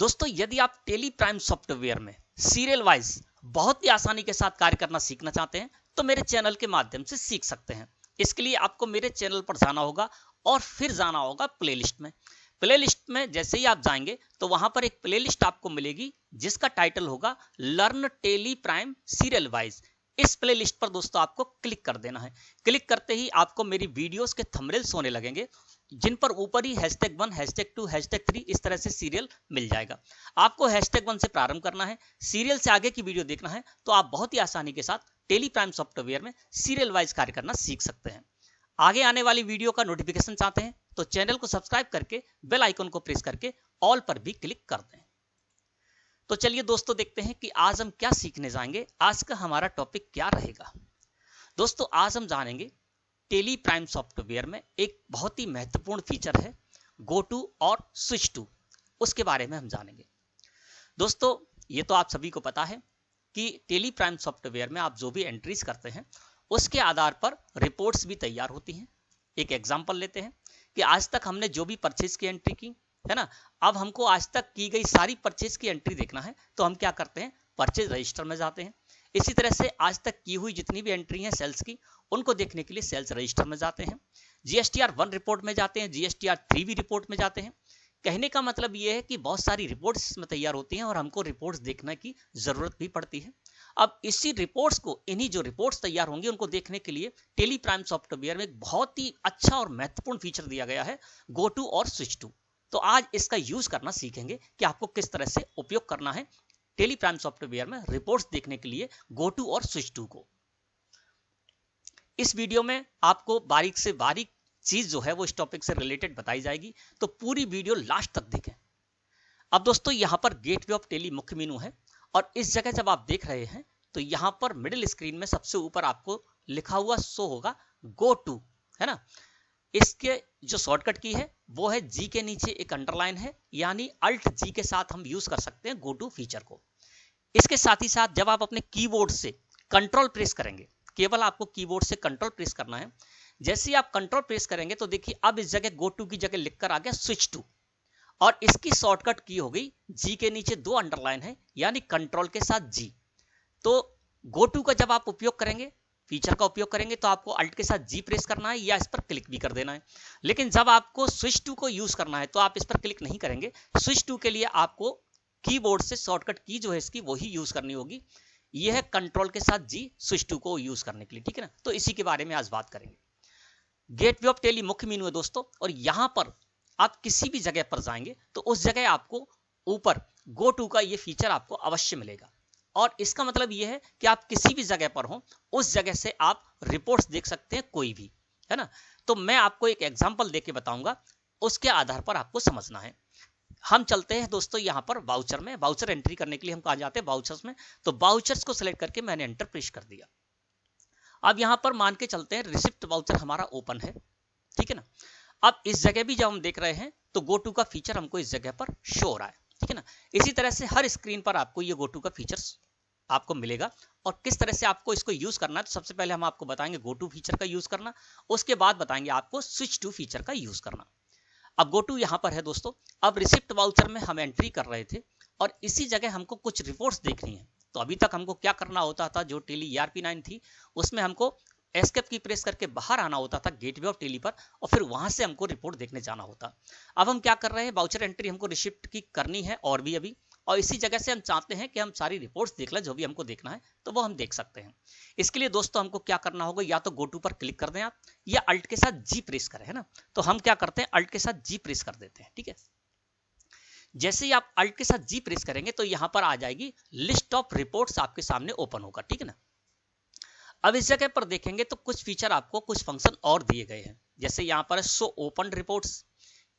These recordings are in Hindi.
दोस्तों यदि आप टेली प्राइम सॉफ्टवेयर में सीरियल वाइज बहुत ही आसानी के साथ कार्य करना सीखना चाहते हैं तो मेरे चैनल के माध्यम से सीख सकते हैं। इसके लिए आपको मेरे चैनल पर जाना होगा और फिर जाना होगा प्लेलिस्ट में। प्लेलिस्ट में जैसे ही आप जाएंगे तो वहां पर एक प्लेलिस्ट आपको मिलेगी जिसका टाइटल होगा learn Tally Prime serial wise. इस प्लेलिस्ट पर दोस्तों आपको क्लिक कर देना है। क्लिक करते ही आपको मेरी वीडियोस के थंबनेल्स होने लगेंगे जिन पर ऊपर ही #1 #2 #3 इस तरह से सीरियल मिल जाएगा। आपको #1 से प्रारंभ करना है, सीरियल से आगे की वीडियो देखना है तो आप बहुत ही आसानी के साथ टेली प्राइम सॉफ्टवेयर में सीरियल वाइज कार्य करना सीख सकते हैं। आगे आने वाली वीडियो का नोटिफिकेशन चाहते हैं तो चैनल को सब्सक्राइब करके बेल आइकन को प्रेस करके ऑल पर भी क्लिक कर दें। तो चलिए दोस्तों देखते हैं कि आज हम क्या सीखने जाएंगे, आज का हमारा टॉपिक क्या रहेगा। दोस्तों आज हम जानेंगे टेली प्राइम सॉफ्टवेयर में एक बहुत ही महत्वपूर्ण फीचर है गो टू और स्विच टू, उसके बारे में हम जानेंगे। दोस्तों ये तो आप सभी को पता है कि टेली प्राइम सॉफ्टवेयर में आप जो भी एंट्रीज करते हैं उसके आधार पर रिपोर्ट्स भी तैयार होती हैं। एक एग्जांपल लेते हैं कि आज तक हमने जो भी परचेज की एंट्री की है ना, अब हमको आज तक की गई सारी परचेज की एंट्री देखना है तो हम क्या करते हैं, परचेज रजिस्टर में जाते हैं। इसी तरह से आज तक की हुई जितनी भी एंट्री हैं सेल्स की, उनको देखने के लिए सेल्स रजिस्टर में जाते हैं। जीएसटीआर 1 रिपोर्ट में जाते हैं, जीएसटीआर 3 भी रिपोर्ट में जाते हैं। कहने का मतलब यह है कि बहुत सारी रिपोर्ट्स इसमें तैयार होती हैं और हमको रिपोर्ट्स देखने की जरूरत भी पड़ती है। अब इसी रिपोर्ट्स को, इन्हीं जो रिपोर्ट्स तैयार होंगी उनको देखने के लिए टेली प्राइम सॉफ्टवेयर में एक बहुत ही अच्छा और महत्वपूर्ण फीचर दिया गया है गो टू और स्विच टू। तो आज इसका यूज करना सीखेंगे कि आपको किस तरह से उपयोग करना है टेली प्राइम सॉफ्टवेयर में रिपोर्ट्स देखने के लिए गो टू और स्विच टू को। इस वीडियो में आपको बारीक से बारीक चीज जो है वो इस टॉपिक से रिलेटेड बताई जाएगी, तो पूरी वीडियो लास्ट तक देखें। अब दोस्तों यहां पर गेटवे ऑफ टेली मुख्य मेनू है और इस जगह जब आप देख रहे हैं तो यहां पर मिडिल स्क्रीन में सबसे ऊपर आपको लिखा हुआ शो होगा गो टू, है ना। इसके जो शॉर्टकट की है वो है जी के नीचे एक अंडरलाइन है, यानी अल्ट जी के साथ हम यूज कर सकते हैं गो टू फीचर को। इसके साथ ही साथ जब आप अपने कीबोर्ड से कंट्रोल प्रेस करेंगे, केवल आपको कीबोर्ड से कंट्रोल प्रेस करना है। जैसे ही आप कंट्रोल प्रेस करेंगे तो देखिए अब इस जगह गो टू की जगह लिखकर आ गया स्विच टू और इसकी शॉर्टकट की हो गई जी के नीचे 2 अंडरलाइन है, यानी कंट्रोल के साथ जी। तो गो टू का जब आप उपयोग करेंगे, फीचर का उपयोग करेंगे तो आपको अल्ट के साथ जी प्रेस करना है या इस पर क्लिक भी कर देना है। लेकिन जब आपको स्विच टू को यूज करना है तो आप इस पर क्लिक नहीं करेंगे। स्विच टू के लिए आपको कीबोर्ड से शॉर्टकट की जो है इसकी वही यूज करनी होगी। यह है कंट्रोल के साथ जी स्विच टू को यूज करने के लिए, ठीक है ना। तो इसी के बारे में आज बात करेंगे। गेटवे ऑफ टेली मुख्य मेनू है दोस्तों, और यहां पर आप किसी भी जगह पर जाएंगे तो उस जगह आपको ऊपर गो टू का ये फीचर आपको अवश्य मिलेगा। और इसका मतलब यह है कि आप किसी भी जगह पर हो उस जगह से आप रिपोर्ट्स देख सकते हैं, कोई भी, है ना। तो मैं आपको एक एग्जांपल देके बताऊंगा, उसके आधार पर आपको समझना है। हम चलते हैं दोस्तों यहां पर वाउचर में। वाउचर एंट्री करने के लिए हम कहां जाते हैं, वाउचर्स में। तो वाउचर्स को सिलेक्ट करके मैंने एंटर प्रेस कर दिया। अब यहां पर मान के चलते हैं रिसिप्ट वाउचर हमारा ओपन है, ठीक है ना। अब इस जगह भी जब हम देख रहे हैं तो गो टू का फीचर हमको इस जगह पर शो हो रहा है, ठीक है ना। इसी तरह से हर स्क्रीन पर आपको ये गो टू का फीचर्स आपको मिलेगा। और किस तरह से आपको इसको यूज करना है तो सबसे पहले हम आपको बताएंगे गो टू फीचर का यूज करना, उसके बाद बताएंगे आपको स्विच टू फीचर का यूज करना। अब गो टू यहां पर है दोस्तों। अब रिसिप्ट वाउचर में हम एंट्री कर रहे थे और इसी जगह हमको कुछ रिपोर्ट्स देखनी है। तो अभी तक हमको क्या करना होता था, जो टेली ERP9 थी उसमें हमको एस्केप की प्रेस करके बाहर आना होता था गेटवे ऑफ टेली पर और फिर वहां से हमको रिपोर्ट देखने जाना होता। अब हम क्या कर रहे हैं, वाउचर एंट्री हमको रिसिप्ट की करनी है और भी अभी, और इसी जगह से हम चाहते हैं कि हम सारी रिपोर्ट्स देख लें, जो भी हमको देखना है तो वो हम देख सकते हैं। इसके लिए दोस्तों हमको क्या करना होगा, या तो गो टू पर क्लिक कर दें आप, या अल्ट के साथ जी प्रेस करें, है ना। तो हम क्या करते हैं, अल्ट के साथ जी प्रेस कर देते हैं, ठीक है। जैसे ही आप अल्ट के साथ जी प्रेस करेंगे तो यहां पर आ जाएगी लिस्ट ऑफ रिपोर्ट्स आपके सामने ओपन होगा, ठीक है ना। अब इस जगह पर देखेंगे तो कुछ फीचर आपको, कुछ फंक्शन और दिए गए हैं। जैसे यहां पर show open reports,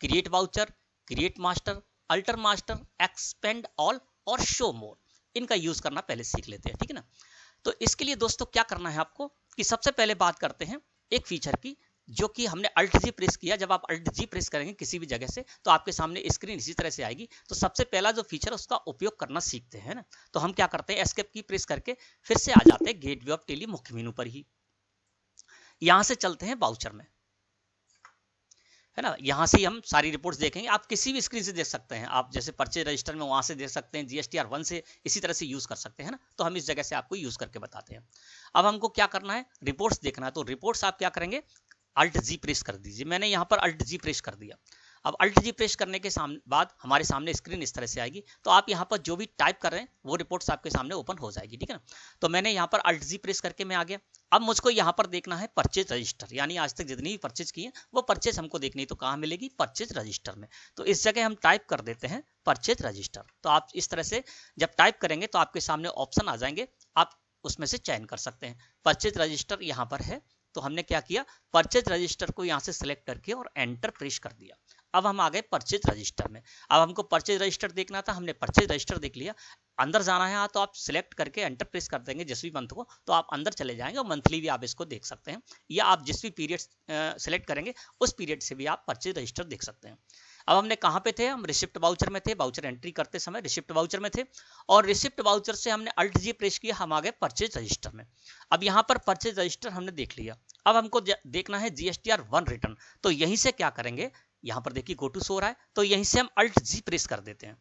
create voucher, create master, alter master, expand all और शो मोर। इनका यूज करना पहले सीख लेते हैं, ठीक है ना। तो इसके लिए दोस्तों क्या करना है आपको कि सबसे पहले बात करते हैं एक फीचर की, जो कि हमने अल्ट जी प्रेस किया। जब आप अल्ट जी प्रेस करेंगे किसी भी जगह से तो आपके सामने स्क्रीन इसी तरह से आएगी। तो सबसे पहला जो फीचर उसका उपयोग करना सीखते हैं ना। तो हम क्या करते हैं, एस्केप की प्रेस करके फिर से आ जाते हैं गेटवे ऑफ टेली मुख्य मेनू पर ही। यहां से चलते हैं वाउचर में। है ना। यहाँ से हम सारी रिपोर्ट्स देखेंगे, आप किसी भी स्क्रीन से देख सकते हैं, आप जैसे परचेज रजिस्टर में वहाँ से देख सकते हैं, GSTR 1 से इसी तरह से यूज़ कर सकते हैं ना। तो हम इस जगह से आपको यूज़ करके बताते हैं। अब हमको क्या करना है, रिपोर्ट्स देखना है। तो रिपोर्ट्स आप क्या करेंगे, Alt G प्रेस कर दीजिए। मैंने यहाँ पर Alt G प्रेस कर दिया। अब Alt G प्रेस करने के बाद हमारे सामने स्क्रीन इस तरह से आएगी। तो आप यहाँ पर जो भी टाइप कर रहे हैं वो रिपोर्ट्स आपके सामने ओपन हो जाएगी, ठीक है ना। तो मैंने यहाँ पर Alt G प्रेस करके मैं आ गया। अब मुझको यहाँ पर देखना है परचेज रजिस्टर, यानी आज तक जितनी भी परचेज की है वो परचेज हमको देखनी है। तो कहाँ मिलेगी, परचेज रजिस्टर में। तो इस जगह हम टाइप कर देते हैं परचेज रजिस्टर। तो आप इस तरह से जब टाइप करेंगे तो आपके सामने ऑप्शन आ जाएंगे, आप उसमें से चयन कर सकते हैं। परचेज रजिस्टर यहाँ पर है, तो हमने क्या किया, परचेज रजिस्टर को यहाँ से सिलेक्ट करके और एंटर प्रेस कर दिया। अब हम आ गए परचेज रजिस्टर में। अब हमको परचेज रजिस्टर देखना था, हमने परचेज रजिस्टर देख लिया। अंदर जाना है तो आप सिलेक्ट करके एंटर प्रेस कर देंगे जिस भी मंथ को, तो आप अंदर चले जाएंगे और मंथली भी आप इसको देख सकते हैं, या आप जिस भी पीरियड सिलेक्ट करेंगे उस पीरियड से भी आप परचेज रजिस्टर देख सकते हैं। अब हमने कहाँ पे थे, हम रिसिप्ट वाउचर में थे, वाउचर एंट्री करते समय रिसिप्ट वाउचर में थे, और रिसिप्ट वाउचर से हमने Alt G प्रेस किया, हम आ गए परचेज रजिस्टर में। अब यहाँ पर परचेज रजिस्टर हमने देख लिया। अब हमको देखना है GSTR 1 रिटर्न। तो यहीं से क्या करेंगे, यहाँ पर देखिए गो टू शो रहा है, तो यहीं से हम Alt G प्रेस कर देते हैं।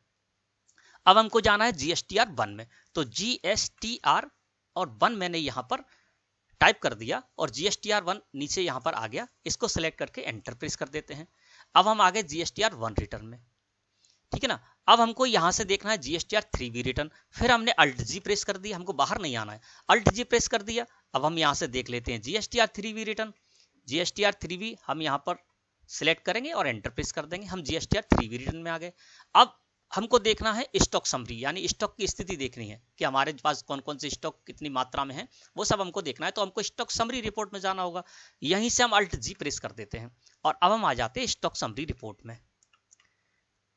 अब हमको जाना है GSTR 1 में। तो GSTR और 1 मैंने यहाँ पर टाइप कर दिया और GSTR 1 नीचे यहाँ पर आ गया, इसको सिलेक्ट करके एंटर प्रेस कर देते हैं। अब हम आ गए GSTR 1 रिटर्न में, ठीक है ना। अब हमको यहाँ से देखना है GSTR 3B रिटर्न। फिर हमने Alt G प्रेस कर दिया, हमको बाहर नहीं आना है, Alt G प्रेस कर दिया। अब हम यहाँ से देख लेते हैं GSTR 3B return. GSTR 3B हम यहाँ पर सिलेक्ट करेंगे और एंटर प्रेस कर देंगे, हम GSTR 3B रिटर्न में आ गए। अब हमको देखना है स्टॉक समरी, यानी स्टॉक की स्थिति देखनी है कि हमारे पास कौन कौन से स्टॉक कितनी मात्रा में है, वो सब हमको देखना है। तो हमको स्टॉक समरी रिपोर्ट में जाना होगा, यहीं से हम Alt G प्रेस कर देते हैं और अब हम आ जाते हैं स्टॉक समरी रिपोर्ट में।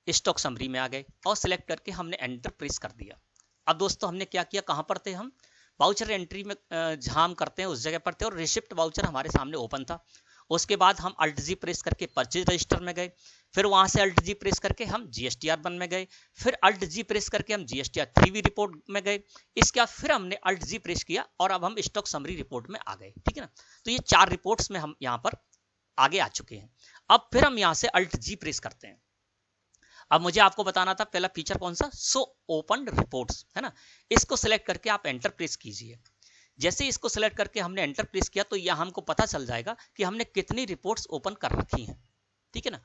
स्टॉक समरी में आ गए और सिलेक्ट करके हमने एंटर प्रेस कर दिया। अब दोस्तों हमने क्या किया, कहाँ पर थे हम, वाउचर एंट्री में जहाँ हम करते हैं उस जगह पर थे और रिसिप्ट वाउचर हमारे सामने ओपन था। उसके बाद हम Alt G प्रेस करके परचेज रजिस्टर में गए, फिर वहां से Alt G प्रेस करके हम GSTR 1 में गए, फिर Alt G प्रेस करके हम GSTR 3B रिपोर्ट में गए। इसके बाद फिर हमने Alt G प्रेस किया और अब हम स्टॉक समरी रिपोर्ट में आ गए, ठीक है ना। तो ये 4 रिपोर्ट्स में हम यहाँ पर आगे आ चुके हैं। अब फिर हम यहाँ से Alt G प्रेस करते हैं। अब मुझे आपको बताना था पहला फीचर कौन सा, सो ओपन रिपोर्ट्स, है ना। इसको सिलेक्ट करके आप एंटर प्रेस कीजिए। जैसे इसको सिलेक्ट करके हमने एंटर प्रेस किया तो यह हमको पता चल जाएगा कि हमने कितनी रिपोर्ट्स ओपन कर रखी हैं, ठीक है ना।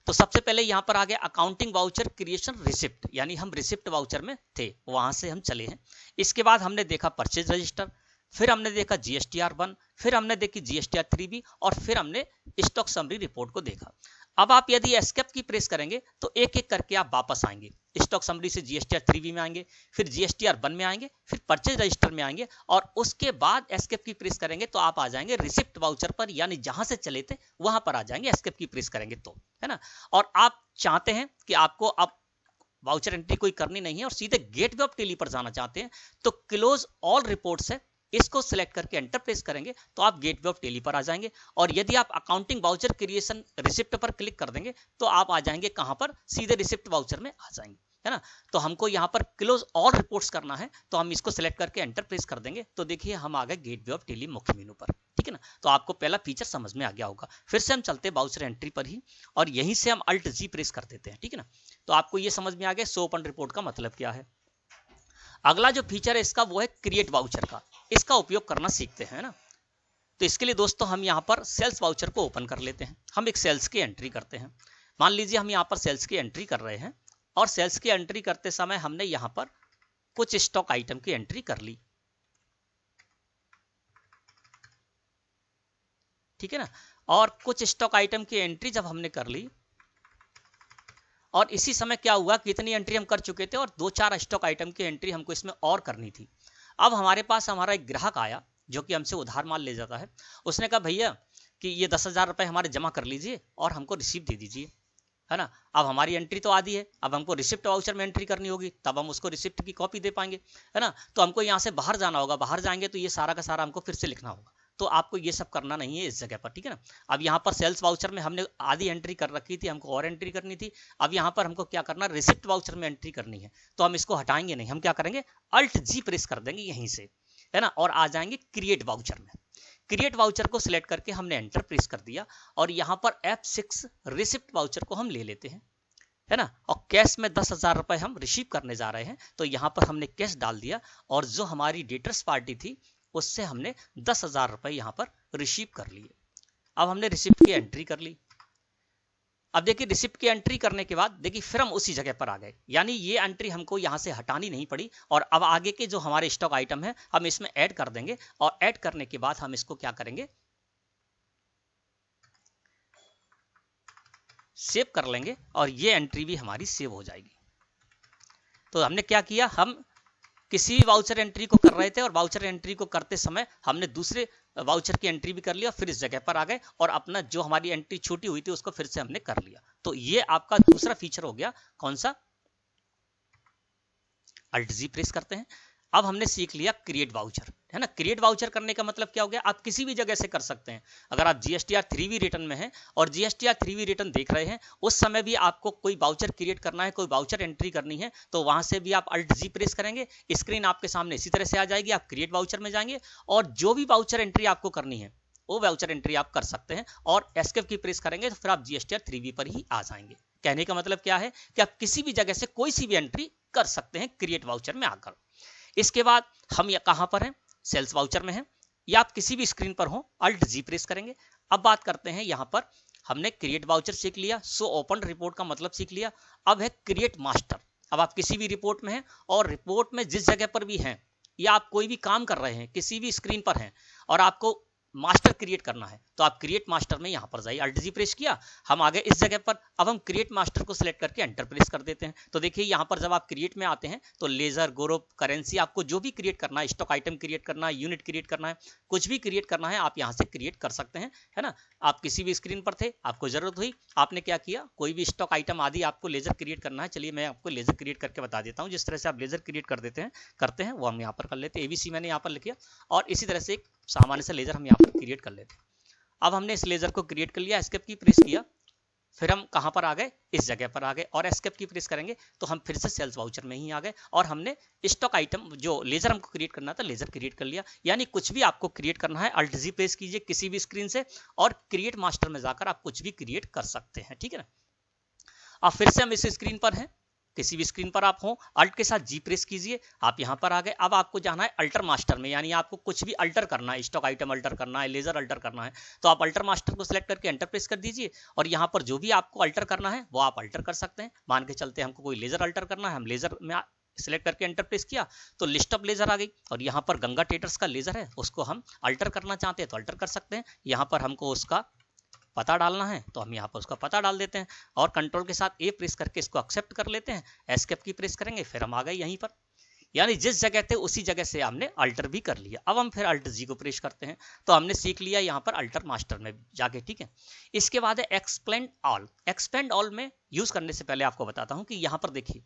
तो सबसे पहले यहाँ पर आ गया अकाउंटिंग वाउचर क्रिएशन रिसिप्ट, यानी हम रिसिप्ट वाउचर में थे, वहां से हम चले हैं। इसके बाद हमने देखा परचेज रजिस्टर, फिर हमने देखा GSTR 1, फिर हमने देखी GSTR 3B और फिर हमने स्टॉक समरी रिपोर्ट को देखा। अब आप यदि एस्केप की प्रेस करेंगे तो एक एक करके आप वापस आएंगे, स्टॉक समरी से GSTR 3B में आएंगे, फिर GSTR 1 में आएंगे, फिर परचेज रजिस्टर में आएंगे और उसके बाद एस्केप की प्रेस करेंगे तो आप आ जाएंगे रिसिप्ट वाउचर पर, यानी जहां से चले थे वहां पर आ जाएंगे एस्केप की प्रेस करेंगे तो, है ना। और आप चाहते हैं कि आपको अब वाउचर एंट्री कोई करनी नहीं है और सीधे गेटवे ऑफ टेली पर जाना चाहते हैं तो क्लोज ऑल रिपोर्ट्स है, इसको सिलेक्ट करके एंटर प्रेस करेंगे तो आप गेटवे ऑफ टेली पर आ जाएंगे। और यदि आप अकाउंटिंग वाउचर क्रिएशन रिसिप्ट पर क्लिक कर देंगे तो आप आ जाएंगे कहां पर, सीधे रिसिप्ट वाउचर में आ जाएंगे, है ना। तो हमको यहाँ पर क्लोज ऑल रिपोर्ट्स करना है तो हम इसको सिलेक्ट करके एंटर प्रेस कर देंगे तो देखिए हम आ गए गेटवे ऑफ टेली मुख्य मेनू पर, ठीक है ना। तो आपको पहला फीचर समझ में आ गया होगा। फिर से हम चलते हैं वाउचर एंट्री पर ही और यहीं से हम Alt G प्रेस कर देते हैं, ठीक है ना। तो आपको ये समझ में आ गया सो ओपन रिपोर्ट का मतलब क्या है। अगला जो फीचर है इसका वो है क्रिएट वाउचर का, इसका उपयोग करना सीखते हैं ना। तो इसके लिए दोस्तों हम यहाँ पर सेल्स वाउचर को ओपन कर लेते हैं। हम एक सेल्स की एंट्री करते हैं, मान लीजिए हम यहाँ पर सेल्स की एंट्री कर रहे हैं और सेल्स की एंट्री करते समय हमने यहाँ पर कुछ स्टॉक आइटम की एंट्री कर ली, ठीक है ना। और कुछ स्टॉक आइटम की एंट्री जब हमने कर ली और इसी समय क्या हुआ कि इतनी एंट्री हम कर चुके थे और 2-4 स्टॉक आइटम की एंट्री हमको इसमें और करनी थी। अब हमारे पास हमारा एक ग्राहक आया जो कि हमसे उधार माल ले जाता है, उसने कहा भैया कि ये 10,000 रुपए हमारे जमा कर लीजिए और हमको रिसीप्ट दे दीजिए, है ना। अब हमारी एंट्री तो आधी है, अब हमको रिसिप्ट वाउचर में एंट्री करनी होगी तब हम उसको रिसिप्ट की कॉपी दे पाएंगे, है ना। तो हमको यहाँ से बाहर जाना होगा, बाहर जाएंगे तो ये सारा का सारा हमको फिर से लिखना होगा, तो आपको ये सब करना नहीं है इस जगह पर, ठीक है ना। अब यहाँ पर सेल्स वाउचर में हमने आधी एंट्री कर रखी थी, हमको और एंट्री करनी थी। अब यहाँ पर हमको क्या करना, रिसिप्ट वाउचर में एंट्री करनी है, तो हम इसको हटाएंगे नहीं, हम क्या करेंगे Alt G प्रेस कर देंगे यहीं से, है ना, और आ जाएंगे क्रिएट वाउचर में। क्रिएट वाउचर को सिलेक्ट करके हमने एंटर प्रेस कर दिया और यहाँ पर F6 रिसिप्ट वाउचर को हम ले लेते हैं, है ना। और कैश में 10,000 रुपए हम रिसीव करने जा रहे हैं, तो यहाँ पर हमने कैश डाल दिया और जो हमारी डेटर्स पार्टी थी उससे हमने 10,000 रुपए यहाँ पर रिसीव कर लिए। अब हमने रिसिप्ट की एंट्री कर ली। अब देखिए रिसिप्ट की एंट्री करने के बाद देखिए फिर हम उसी जगह पर आ गए, यानी ये एंट्री हमको यहाँ से हटानी नहीं पड़ी और अब आगे के जो हमारे स्टॉक आइटम है हम इसमें ऐड कर देंगे और ऐड करने के बाद हम इसको क्या करेंगे, सेव कर लेंगे और ये एंट्री भी हमारी सेव हो जाएगी। तो हमने क्या किया, हम किसी वाउचर एंट्री को कर रहे थे और वाउचर एंट्री को करते समय हमने दूसरे वाउचर की एंट्री भी कर लिया, फिर इस जगह पर आ गए और अपना जो हमारी एंट्री छोटी हुई थी उसको फिर से हमने कर लिया। तो ये आपका दूसरा फीचर हो गया, कौन सा, Alt G प्रेस करते हैं। अब हमने सीख लिया क्रिएट वाउचर, है ना। क्रिएट वाउचर करने का मतलब क्या हो गया, आप किसी भी जगह से कर सकते हैं। अगर आप GSTR 3V रिटर्न में हैं और GSTR 3V रिटर्न देख रहे हैं, उस समय भी आपको कोई वाउचर क्रिएट करना है, कोई वाउचर एंट्री करनी है, तो वहां से भी आप Alt G प्रेस करेंगे, स्क्रीन आपके सामने इसी तरह से आ जाएगी। आप क्रिएट वाउचर में जाएंगे और जो भी वाउचर एंट्री आपको करनी है वो वाउचर एंट्री आप कर सकते हैं और एस्केप की प्रेस करेंगे तो फिर आप GSTR 3V पर ही आ जाएंगे। कहने का मतलब क्या है कि आप किसी भी जगह से कोई सी भी एंट्री कर सकते हैं क्रिएट वाउचर में आकर। इसके बाद हम कहां पर हैं, सेल्स वाउचर में हैं, या आप किसी भी स्क्रीन पर हो, Alt G प्रेस करेंगे। अब बात करते हैं, यहां पर हमने क्रिएट वाउचर सीख लिया, सो ओपन रिपोर्ट का मतलब सीख लिया। अब है क्रिएट मास्टर। अब आप किसी भी रिपोर्ट में हैं और रिपोर्ट में जिस जगह पर भी हैं या आप कोई भी काम कर रहे हैं, किसी भी स्क्रीन पर हैं और आपको मास्टर क्रिएट करना है, तो आप क्रिएट मास्टर में यहां पर जाइए, Alt G प्रेस किया, हम आ गए इस जगह पर। अब हम क्रिएट मास्टर को सिलेक्ट करके एंटर प्रेस कर देते हैं। तो देखिए यहां पर जब आप क्रिएट में आते हैं तो लेजर, ग्रुप, करेंसी, आपको जो भी क्रिएट करना है, स्टॉक आइटम क्रिएट करना है, यूनिट क्रिएट करना है, कुछ भी क्रिएट करना है, आप यहां से क्रिएट कर सकते हैं, है ना। आप किसी भी स्क्रीन पर थे, आपको जरूरत हुई, आपने क्या किया, कोई भी स्टॉक आइटम आदि आपको लेजर क्रिएट करना है। चलिए मैं आपको लेजर क्रिएट करके बता देता हूं, जिस तरह से आप लेजर क्रिएट कर देते हैं, करते हैं, वो हम यहाँ पर कर लेते हैं। ABC मैंने यहाँ पर लिखा और इसी तरह से एक सामान्य सा लेजर हम यहाँ पर क्रिएट कर लेते हैं। अब हमने इस लेजर को क्रिएट कर लिया, एस्केप की प्रेस किया, फिर हम कहां पर आ गए, इस जगह पर आ गए और एस्केप की प्रेस करेंगे तो हम फिर से सेल्स वाउचर में ही आ गए और हमने स्टॉक आइटम जो लेजर हमको क्रिएट करना था, लेजर क्रिएट कर लिया। यानी कुछ भी आपको क्रिएट करना है, Alt G प्रेस कीजिए किसी भी स्क्रीन से और क्रिएट मास्टर में जाकर आप कुछ भी क्रिएट कर सकते हैं, ठीक है ना। अब फिर से हम इस स्क्रीन पर हैं, किसी भी स्क्रीन पर आप हो, अल्ट के साथ G प्रेस कीजिए, आप यहां पर आ गए। अब आपको जाना है अल्टर मास्टर में, यानी आपको कुछ भी अल्टर करना है, स्टॉक आइटम अल्टर करना है, लेजर अल्टर करना है, तो आप अल्टर मास्टर को सिलेक्ट करके एंटर प्रेस कर दीजिए और यहां पर जो भी आपको अल्टर करना है वो आप अल्टर कर सकते हैं। मान के चलते हमको कोई लेजर अल्टर करना है, हम लेजर में सिलेक्ट करके एंटर प्रेस किया तो लिस्ट ऑफ लेजर आ गई और यहाँ पर गंगा ट्रेडर्स का लेजर है, उसको हम अल्टर करना चाहते हैं तो अल्टर कर सकते हैं। यहाँ पर हमको उसका पता डालना है तो हम यहाँ पर उसका पता डाल देते हैं और कंट्रोल के साथ A प्रेस करके इसको एक्सेप्ट कर लेते हैं, एस्केप की प्रेस करेंगे, फिर हम आ गए यहीं पर। यानी जिस जगह थे उसी जगह से हमने अल्टर भी कर लिया। अब हम फिर Alt G को प्रेस करते हैं तो हमने सीख लिया यहाँ पर अल्टर मास्टर में जाके, ठीक है। इसके बाद है एक्सपेंड ऑल। एक्सपेंड ऑल में यूज करने से पहले आपको बताता हूँ कि यहाँ पर देखिए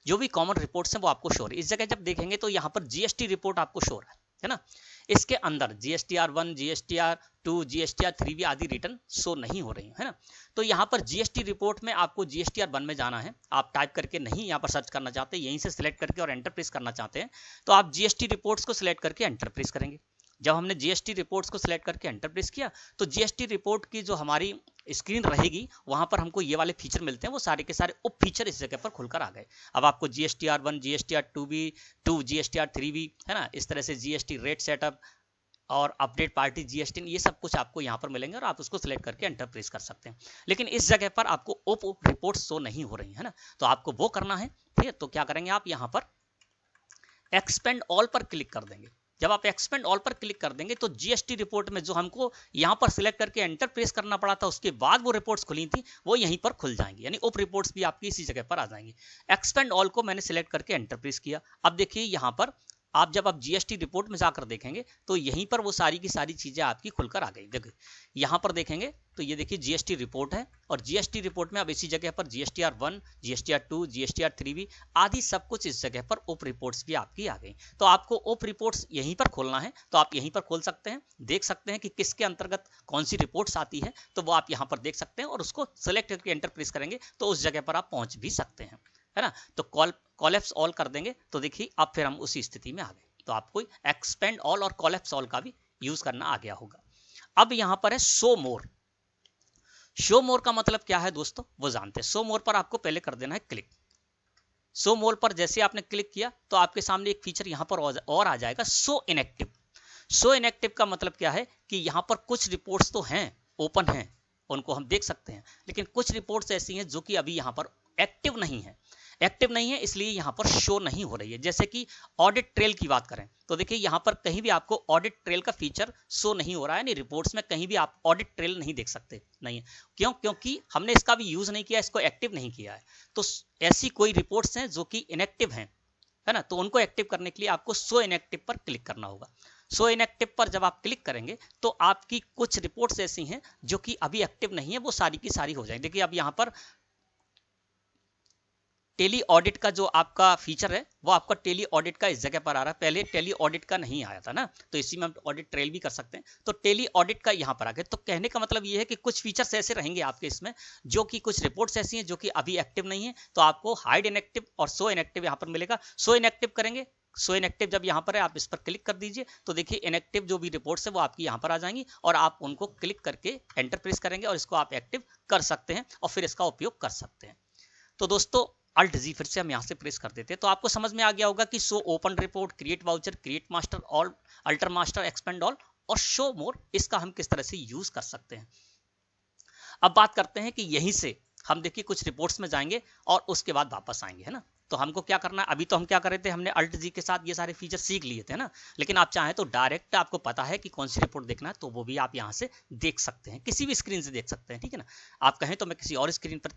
जो भी कॉमन रिपोर्ट्स हैं वो आपको शो है। इस जगह जब देखेंगे तो यहाँ पर GST रिपोर्ट आपको शो है ना। इसके अंदर GSTR 1, GSTR 2, GSTR 3 आदि रिटर्न शो नहीं हो रही है ना। तो यहाँ पर GST रिपोर्ट में आपको GSTR 1 में जाना है। आप टाइप करके नहीं यहाँ पर सर्च करना चाहते, यहीं से सिलेक्ट करके और एंटर प्रेस करना चाहते हैं तो आप GST रिपोर्ट्स को सिलेक्ट करके एंटर प्रेस करेंगे। जब हमने GST रिपोर्ट्स को सिलेक्ट करके एंटर प्रेस किया तो GST रिपोर्ट की जो हमारी स्क्रीन रहेगी वहां पर हमको ये वाले फीचर मिलते हैं, वो सारे के सारे उप फीचर इस जगह पर खुलकर आ गए। अब आपको GSTR 1, GSTR 2, GSTR 3 है ना, इस तरह से GST रेट सेटअप और अपडेट पार्टी GST, ये सब कुछ आपको यहाँ पर मिलेंगे और आप उसको सिलेक्ट करके एंटर प्रेस कर सकते हैं। लेकिन इस जगह पर आपको उप रिपोर्ट शो नहीं हो रही है ना, तो आपको वो करना है, ठीक है। तो क्या करेंगे आप यहाँ पर एक्सपेंड ऑल पर क्लिक कर देंगे। जब आप एक्सपेंड ऑल पर क्लिक कर देंगे तो GST रिपोर्ट में जो हमको यहां पर सिलेक्ट करके एंटर प्रेस करना पड़ा था उसके बाद वो रिपोर्ट्स खुली थी वो यहीं पर खुल जाएंगी, यानी उप रिपोर्ट्स भी आपकी इसी जगह पर आ जाएंगी। एक्सपेंड ऑल को मैंने सिलेक्ट करके एंटर प्रेस किया। अब देखिए यहां पर आप जब आप GST रिपोर्ट में जाकर देखेंगे तो यहीं पर वो सारी की सारी चीजें आपकी खुलकर आ गई। देखिए यहां पर देखेंगे तो ये देखिए GST रिपोर्ट है और GST रिपोर्ट में अब इसी जगह पर GSTR 1, GSTR 2, GSTR 3 आदि सब कुछ इस जगह पर उप रिपोर्ट्स भी आपकी आ गई। तो आपको उप रिपोर्ट्स यहीं पर खोलना है तो आप यहीं पर खोल सकते हैं, देख सकते हैं कि किसके अंतर्गत कौन सी रिपोर्ट्स आती है तो वो आप यहाँ पर देख सकते हैं और उसको सेलेक्ट करके एंटर प्रेस करेंगे तो उस जगह पर आप पहुंच भी सकते हैं, है ना। तो कॉलेप्स ऑल कर देंगे तो देखिए अब फिर हम उसी स्थिति में आ गए। तो आपको एक्सपेंड ऑल और कॉलेप्स ऑल का भी यूज करना आ गया होगा। अब यहां पर है शो मोर। शो मोर का मतलब क्या है दोस्तों, वो जानते हैं। शो मोर पर आपको पहले कर देना है क्लिक। शो मोर पर जैसे आपने क्लिक किया तो आपके सामने एक फीचर यहां पर और आ जाएगा, शो इनएक्टिव। शो इनएक्टिव का मतलब क्या है कि यहां पर कुछ रिपोर्ट्स तो हैं, ओपन हैं, उनको हम देख सकते हैं, लेकिन कुछ रिपोर्ट्स ऐसी हैं जो कि अभी यहां पर एक्टिव नहीं है। एक्टिव नहीं है इसलिए यहां पर शो नहीं हो रही है। जैसे कि ऑडिट ट्रेल की बात करें तो देखिए यहां पर कहीं भी आपको ऑडिट ट्रेल का फीचर शो नहीं हो रहा है, नहीं रिपोर्ट्स में कहीं भी आप ऑडिट ट्रेल नहीं देख सकते, नहीं है। क्यों? क्योंकि हमने इसका भी यूज नहीं किया, इसको एक्टिव नहीं किया है। तो ऐसी कोई रिपोर्ट्स हैं जो कि इनएक्टिव हैं, है ना, तो उनको एक्टिव करने के लिए आपको शो इनएक्टिव पर क्लिक करना होगा। शो इनएक्टिव पर जब आप क्लिक करेंगे तो आपकी कुछ रिपोर्ट्स ऐसी हैं जो कि अभी एक्टिव नहीं है, वो सारी की सारी हो जाएंगी। देखिए अब यहां पर टेली ऑडिट का जो आपका फीचर है वो आपका टेली ऑडिट का इस जगह पर आ रहा है, पहले टेली ऑडिट का नहीं आया था ना, तो इसी में हम ऑडिट ट्रेल भी कर सकते हैं। तो टेली ऑडिट का यहाँ पर आ गया। तो कहने का मतलब ये है कि कुछ फीचर्स ऐसे रहेंगे आपके इसमें जो कि कुछ रिपोर्ट्स ऐसी हैं जो कि अभी एक्टिव नहीं है, तो आपको हाइड इनएक्टिव और शो इनएक्टिव यहाँ पर मिलेगा। शो इनएक्टिव करेंगे, शो इनएक्टिव जब यहाँ पर है आप इस पर क्लिक कर दीजिए तो देखिए इनएक्टिव जो भी रिपोर्ट्स है वो आपकी यहाँ पर आ जाएंगी और आप उनको क्लिक करके एंटर प्रेस करेंगे और इसको आप एक्टिव कर सकते हैं और फिर इसका उपयोग कर सकते हैं। तो दोस्तों अल्ट जी फिर से हम यहाँ से प्रेस कर देते हैं तो आपको समझ में आ गया होगा कि show open report, create voucher, create master, all alter master, expand all और शो मोर, इसका हम किस तरह से यूज कर सकते हैं। अब बात करते हैं कि यहीं से हम देखिए कुछ रिपोर्ट्स में जाएंगे और उसके बाद वापस आएंगे, है ना। तो हमको क्या करना है, अभी तो हम क्या कर रहे थे, हमने अल्ट जी के साथ ये सारे फीचर सीख लिए थे ना, लेकिन आप चाहें तो डायरेक्ट आपको पता है कि कौन सी रिपोर्ट देखना है तो वो भी आप यहाँ से देख सकते हैं, किसी भी स्क्रीन से देख सकते हैं, ठीक है ना। आप कहें तो मैं किसी और स्क्रीन पर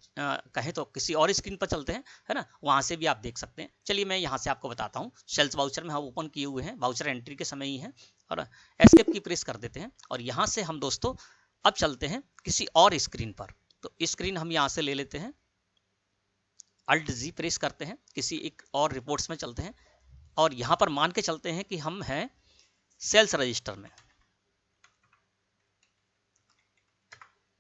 कहें तो किसी और स्क्रीन पर चलते हैं, है ना, वहां से भी आप देख सकते हैं। चलिए मैं यहाँ से आपको बताता हूँ। सेल्स वाउचर में हम ओपन किए हुए हैं, वाउचर एंट्री के समय ही है, और एस्केप की प्रेस कर देते हैं और यहाँ से हम दोस्तों अब चलते हैं किसी और स्क्रीन पर। तो स्क्रीन हम यहाँ से ले लेते हैं, अल्ट जी प्रेस करते हैं, किसी एक और रिपोर्ट्स में चलते हैं और यहां पर मान के चलते हैं कि हम हैं सेल्स रजिस्टर में।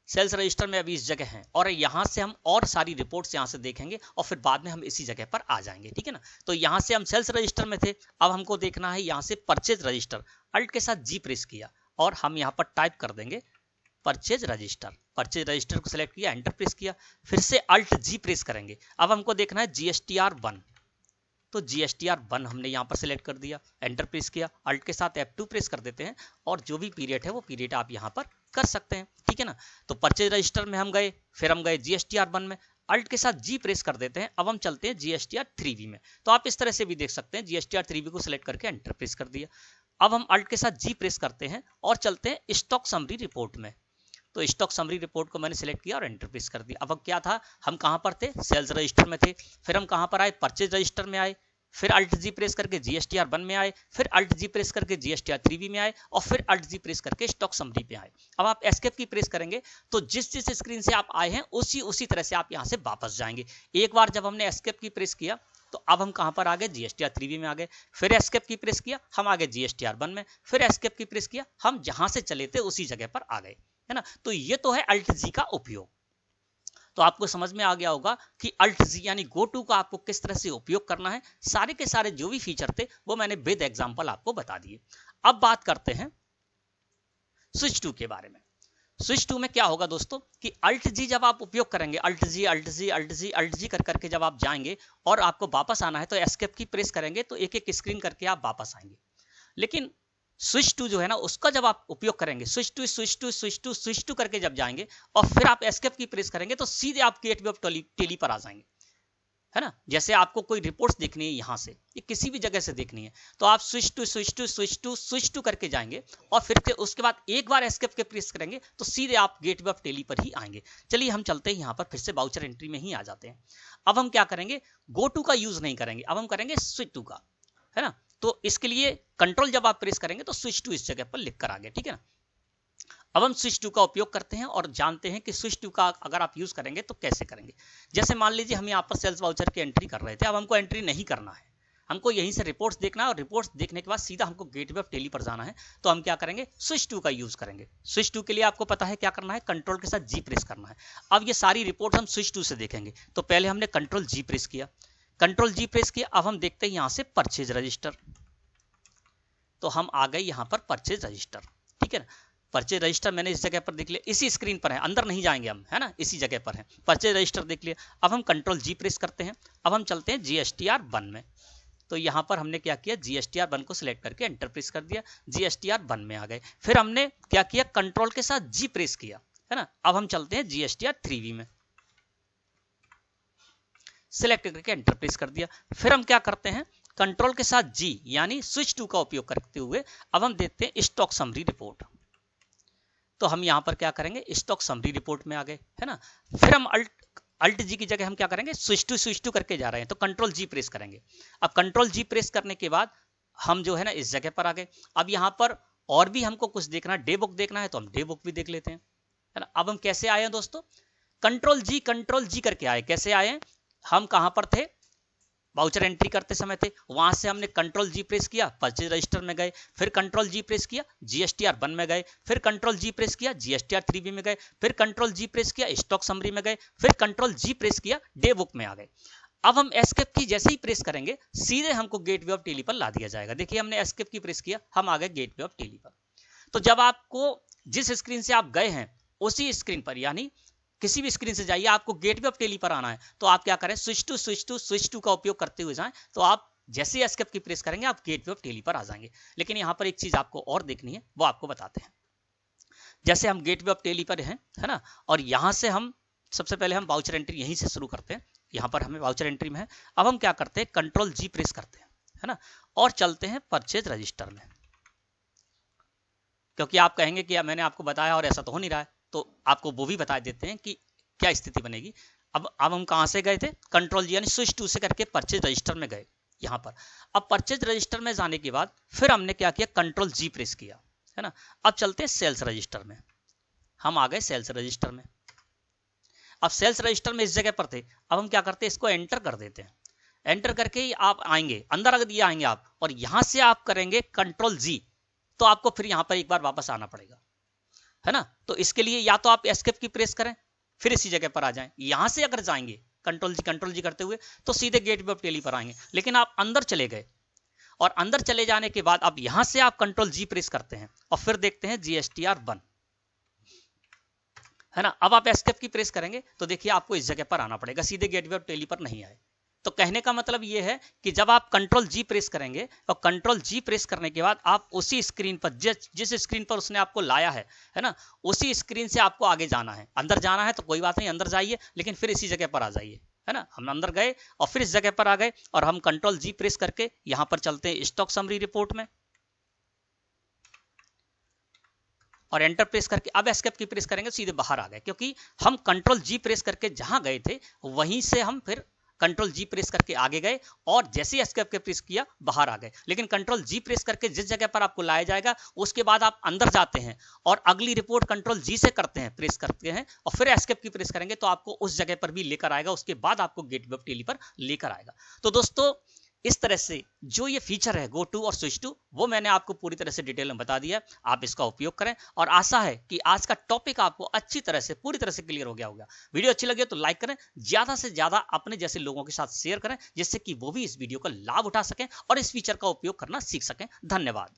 सेल्स रजिस्टर में अभी इस जगह हैं और यहां से हम और सारी रिपोर्ट्स यहां से देखेंगे और फिर बाद में हम इसी जगह पर आ जाएंगे, ठीक है ना। तो यहां से हम सेल्स रजिस्टर में थे, अब हमको देखना है यहां से परचेज रजिस्टर। अल्ट के साथ जी प्रेस किया और हम यहां पर टाइप कर देंगे परचेज रजिस्टर। परचेज रजिस्टर को सिलेक्ट किया, एंटर प्रेस किया, फिर से अल्ट जी प्रेस करेंगे। अब हमको देखना है GSTR1, तो GSTR1 हमने यहाँ पर सिलेक्ट कर दिया, एंटर प्रेस किया, अल्ट के साथ F2 प्रेस कर देते हैं और जो भी पीरियड है वो पीरियड आप यहाँ पर कर सकते हैं, ठीक है ना। तो परचेज रजिस्टर में हम गए, फिर हम गए GSTR1 में, अल्ट के साथ जी प्रेस कर देते हैं। अब हम चलते हैं GSTR3V में। तो आप इस तरह से भी देख सकते हैं, GSTR3V को सिलेक्ट करके एंटर प्रेस कर दिया। अब हम अल्ट के साथ जी प्रेस करते हैं और चलते हैं स्टॉक समरी रिपोर्ट में। तो स्टॉक समरी रिपोर्ट को मैंने सिलेक्ट किया और एंटर प्रेस कर दिया। अब क्या था, हम कहां पर थे, सेल्स रजिस्टर में थे, फिर हम कहां पर आए, परचेज रजिस्टर में आए, फिर अल्ट जी प्रेस करके GSTR1 में आए, फिर अल्ट जी प्रेस करके GSTR3V में आए और फिर अल्ट जी प्रेस करके स्टॉक समरी पे आए। अब आप एस्केप की प्रेस करेंगे तो जिस जिस स्क्रीन से आप आए हैं उसी तरह से आप यहां से वापस जाएंगे। एक बार जब हमने एस्केप की प्रेस किया तो अब हम कहां पर आ गए, GSTR3V में आ गए, फिर एस्केप की प्रेस किया, हम आ गए GSTR1 में, फिर एस्केप की प्रेस किया, हम जहां से चले थे उसी जगह पर आ गए, है ना। तो ये तो है अल्ट जी का उपयोग। तो आपको समझ में आ गया होगा कि अल्ट जी यानी गो टू का आपको किस तरह से उपयोग करना है। सारे के सारे जो भी फीचर थे वो मैंने विद एग्जांपल आपको बता दिए। अब बात करते हैं स्विच टू के बारे में। स्विच टू में क्या होगा दोस्तों कि अल्ट जी जब आप उपयोग करेंगे, अल्ट जी अल्ट जी अल्ट जी अल्ट जी कर करके जब आप जाएंगे और आपको वापस आना है तो एस्केप की प्रेस करेंगे तो एक एक स्क्रीन करके आप वापस आएंगे। लेकिन स्विच टू जो है ना उसका जब आप उपयोग करेंगे, switch to switch to switch to switch to करके जब जाएंगे और फिर आप एस्केप की प्रेस करेंगे तो सीधे आप गेटवे ऑफ टेली पर आ जाएंगे, है ना। जैसे आपको कोई रिपोर्ट्स देखनी है यहां से, ये किसी भी जगह से देखनी है तो आप switch to switch to switch to switch to करके जाएंगे और फिर उसके बाद एक बार एस्केप के प्रेस करेंगे तो सीधे आप गेटवे ऑफ टेली पर ही आएंगे। चलिए हम चलते हैं यहाँ पर फिर से वाउचर एंट्री में ही आ जाते हैं। अब हम क्या करेंगे, गो टू का यूज नहीं करेंगे, अब हम करेंगे स्विच टू का, है ना। तो इसके लिए कंट्रोल जब आप प्रेस करेंगे तो स्विच टू इस जगह पर लिख कर आ गया, ठीक है ना। अब हम स्विच टू का उपयोग करते हैं और जानते हैं कि स्विच टू का अगर आप यूज करेंगे तो कैसे करेंगे। जैसे मान लीजिए हम यहाँ पर सेल्स वाउचर की एंट्री कर रहे थे, अब हमको एंट्री नहीं करना है, हमको यहीं से रिपोर्ट्स देखना है और रिपोर्ट्स देखने के बाद सीधा हमको गेटवे ऑफ टेली पर जाना है। तो हम क्या करेंगे, स्विच टू का यूज करेंगे। स्विच टू के लिए आपको पता है क्या करना है, कंट्रोल के साथ जी प्रेस करना है। अब ये सारी रिपोर्ट हम स्विच टू से देखेंगे। तो पहले हमने कंट्रोल जी प्रेस किया, कंट्रोल जी प्रेस किया, अब हम देखते हैं यहां से परचेज रजिस्टर। तो हम आ गए यहां पर परचेज रजिस्टर, ठीक है ना। परचेज रजिस्टर मैंने इस जगह पर देख लिया, इसी स्क्रीन पर है, अंदर नहीं जाएंगे हम, है ना, इसी जगह पर है, परचेज रजिस्टर देख लिया। अब हम कंट्रोल जी प्रेस करते हैं, अब हम चलते हैं GSTR1 में। तो यहाँ पर हमने क्या किया, GSTR1 को सिलेक्ट करके एंटर प्रेस कर दिया, GSTR1 में आ गए। फिर हमने क्या किया, कंट्रोल के साथ जी प्रेस किया, है ना। अब हम चलते हैं GSTR3V में, सिलेक्ट करके एंटर प्रेस कर दिया। फिर हम क्या करते हैं, कंट्रोल के साथ जी यानी स्विच 2 का उपयोग करते हुए अब हम देखते हैं स्टॉक समरी रिपोर्ट। तो हम यहां पर क्या करेंगे, स्टॉक समरी रिपोर्ट में आ गए, है ना। फिर हम अल्ट जी की जगह हम क्या करेंगे, स्विच टू करके जा रहे हैं, तो कंट्रोल जी प्रेस करेंगे। अब कंट्रोल जी प्रेस करने के बाद हम जो है ना इस जगह पर आ गए। अब यहां पर और भी हमको कुछ देखना है, डे बुक देखना है, तो हम डे बुक भी देख लेते हैं, है ना। अब हम कैसे आए हैं दोस्तों, कंट्रोल जी करके आए। कैसे आए हैं, हम कहां पर थे, वाउचर एंट्री करते समय थे, वहां से हमने कंट्रोल जी प्रेस किया, परचेज रजिस्टर में गए, फिर कंट्रोल जी प्रेस किया, GSTR1 में गए, फिर कंट्रोल जी प्रेस किया, GSTR3V में गए, फिर कंट्रोल जी प्रेस किया, स्टॉक समरी में गए, फिर कंट्रोल जी प्रेस किया, डे बुक में आ गए। अब हम एस्केप की जैसे ही प्रेस करेंगे सीधे हमको गेटवे ऑफ टेली पर ला दिया जाएगा। देखिए हमने एस्केप की प्रेस किया, हम आ गए गेटवे ऑफ टेली पर। तो जब आपको जिस स्क्रीन से आप गए हैं उसी स्क्रीन पर, यानी किसी भी स्क्रीन से जाइए, आपको गेटवे ऑफ टेली पर आना है, तो आप क्या करें, स्विच टू का उपयोग करते हुए जाएं, तो आप जैसे एस्केप की प्रेस करेंगे आप गेटवे ऑफ टेली पर आ जाएंगे। लेकिन यहां पर एक चीज आपको और देखनी है, वो आपको बताते हैं। जैसे हम गेटवे ऑफ टेली पर हैं, है ना, और यहां से हम सबसे पहले हम वाउचर एंट्री यहीं से शुरू करते हैं, यहां पर हमें वाउचर एंट्री में है। अब हम क्या करते हैं, कंट्रोल जी प्रेस करते हैं, है ना, और चलते हैं परचेज रजिस्टर में। क्योंकि आप कहेंगे कि मैंने आपको बताया और ऐसा तो हो नहीं रहा है, तो आपको वो भी बता देते हैं कि क्या स्थिति बनेगी। अब हम कहां से गए थे, कंट्रोल यानी स्विच 2 से करके परचेज रजिस्टर में गए यहां पर। अब परचेज रजिस्टर में जाने के बाद फिर हमने क्या किया, कंट्रोल जी प्रेस किया, है ना। अब चलते हैं सेल्स रजिस्टर में, हम आ गए सेल्स रजिस्टर में। अब सेल्स रजिस्टर में इस जगह पर थे, अब हम क्या करते हैं, इसको एंटर कर देते हैं। एंटर करके ही आप आएंगे अंदर, अगर ये आएंगे आप और यहां से आप करेंगे कंट्रोल जी, तो आपको फिर यहां पर एक बार वापस आना पड़ेगा, है ना। तो इसके लिए या तो आप एस्केप की प्रेस करें, फिर इसी जगह पर आ जाएं। यहां से अगर जाएंगे कंट्रोल जी करते हुए तो सीधे गेटवे ऑफ टेली पर आएंगे। लेकिन आप अंदर चले गए और अंदर चले जाने के बाद अब यहां से आप कंट्रोल जी प्रेस करते हैं और फिर देखते हैं GSTR1, है ना। अब आप एस्केप की प्रेस करेंगे तो देखिए आपको इस जगह पर आना पड़ेगा, सीधे गेटवे ऑफ टेली पर नहीं आए। तो कहने का मतलब यह है कि जब आप कंट्रोल जी प्रेस करेंगे और कंट्रोल जी प्रेस करने के बाद आप उसी स्क्रीन पर जिस स्क्रीन पर उसने आपको लाया है ना, उसी स्क्रीन से आपको आगे जाना है। अंदर जाना है तो कोई बात नहीं, अंदर जाइए, लेकिन फिर इसी जगह पर आ जाइए, है ना। हम अंदर गए और फिर इस जगह पर आ गए और हम कंट्रोल जी प्रेस करके यहां पर चलते हैं स्टॉक समरी रिपोर्ट में और एंटर प्रेस करके अब एस्केप की प्रेस करेंगे, सीधे बाहर आ गए। क्योंकि हम कंट्रोल जी प्रेस करके जहां गए थे वहीं से हम फिर कंट्रोल जी प्रेस करके आगे गए और जैसे ही एस्केप के प्रेस किया बाहर आ गए। लेकिन कंट्रोल जी प्रेस करके जिस जगह पर आपको लाया जाएगा उसके बाद आप अंदर जाते हैं और अगली रिपोर्ट कंट्रोल जी से करते हैं, प्रेस करते हैं और फिर एस्केप की प्रेस करेंगे तो आपको उस जगह पर भी लेकर आएगा, उसके बाद आपको गेटवे ऑफ टेली पर लेकर आएगा। तो दोस्तों इस तरह से जो ये फीचर है गो टू और स्विच टू, वो मैंने आपको पूरी तरह से डिटेल में बता दिया। आप इसका उपयोग करें और आशा है कि आज का टॉपिक आपको अच्छी तरह से पूरी तरह से क्लियर हो गया होगा। वीडियो अच्छी लगे तो लाइक करें, ज्यादा से ज्यादा अपने जैसे लोगों के साथ शेयर करें, जिससे कि वो भी इस वीडियो का लाभ उठा सकें और इस फीचर का उपयोग करना सीख सकें। धन्यवाद।